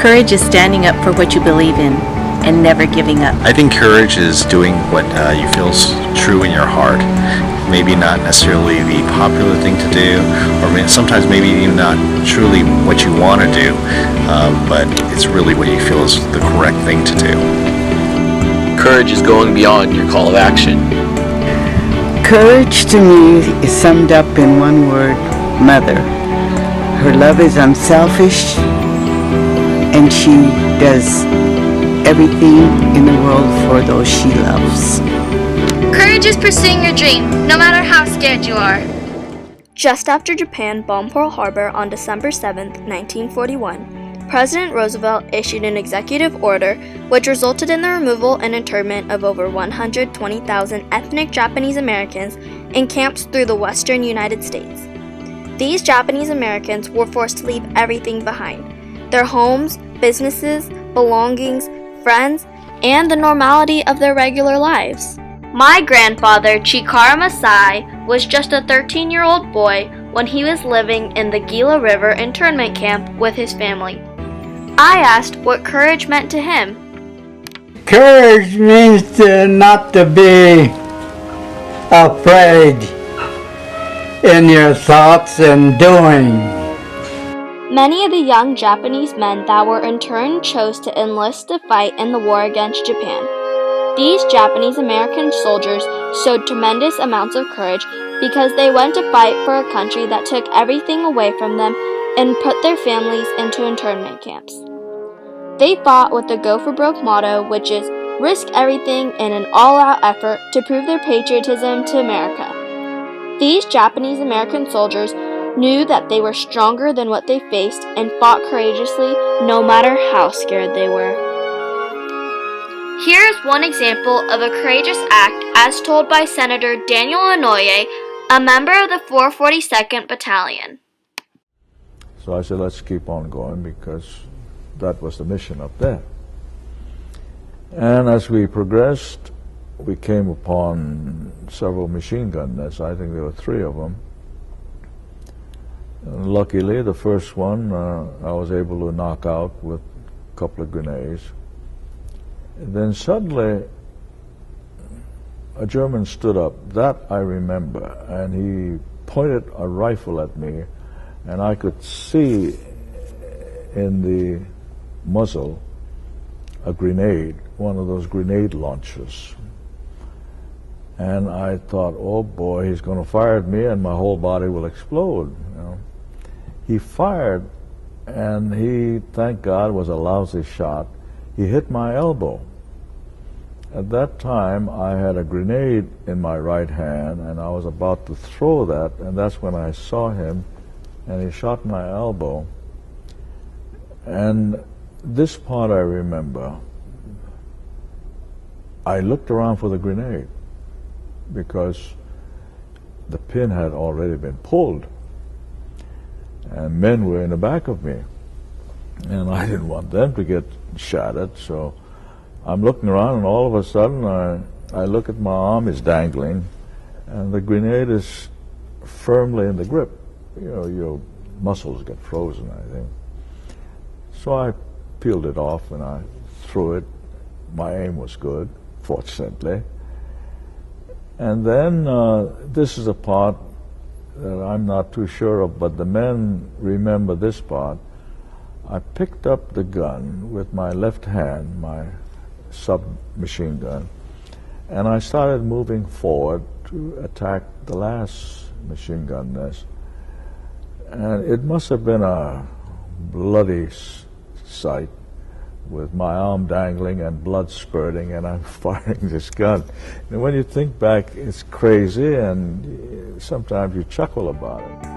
Courage is standing up for what you believe in and never giving up. I think courage is doing what you feel is true in your heart. Maybe not necessarily the popular thing to do, or sometimes maybe even not truly what you want to do, but it's really what you feel is the correct thing to do. Courage is going beyond your call of action. Courage to me is summed up in one word: mother. Her love is unselfish, and she does everything in the world for those she loves. Courage is pursuing your dream, no matter how scared you are. Just after Japan bombed Pearl Harbor on December 7, 1941, President Roosevelt issued an executive order which resulted in the removal and internment of over 120,000 ethnic Japanese Americans in camps through the western United States. These Japanese Americans were forced to leave everything behind: their homes, businesses, belongings, friends, and the normality of their regular lives. My grandfather, Chikara Masai, was just a 13-year-old boy when he was living in the Gila River internment camp with his family. I asked what courage meant to him. Courage means not to be afraid in your thoughts and doing. Many of the young Japanese men that were interned chose to enlist to fight in the war against Japan. These Japanese American soldiers showed tremendous amounts of courage because they went to fight for a country that took everything away from them and put their families into internment camps. They fought with the Go for Broke motto, which is risk everything in an all-out effort to prove their patriotism to America. These Japanese American soldiers knew that they were stronger than what they faced and fought courageously no matter how scared they were. Here is one example of a courageous act as told by Senator Daniel Inouye, a member of the 442nd Battalion. So I said, let's keep on going, because that was the mission up there. And as we progressed, we came upon several machine gun nests. I think there were 3 of them. And luckily, the first one I was able to knock out with a couple of grenades. And then suddenly, a German stood up. That I remember. And he pointed a rifle at me, and I could see in the muzzle a grenade, one of those grenade launchers. And I thought, oh boy, he's going to fire at me and my whole body will explode. You know. He fired, and he, thank God, was a lousy shot. He hit my elbow. At that time, I had a grenade in my right hand, and I was about to throw that, and that's when I saw him, and he shot my elbow. And this part I remember. I looked around for the grenade, because the pin had already been pulled, and men were in the back of me, and I didn't want them to get shattered. So I'm looking around, and all of a sudden I look at my arm, it's dangling, and the grenade is firmly in the grip. You know, your muscles get frozen, I think. So I peeled it off and I threw it. My aim was good, fortunately. And then this is a part that I'm not too sure of, but the men remember this part. I picked up the gun with my left hand, my submachine gun, and I started moving forward to attack the last machine gun nest. And it must have been a bloody sight, with my arm dangling and blood spurting, and I'm firing this gun. And when you think back, it's crazy, and sometimes you chuckle about it.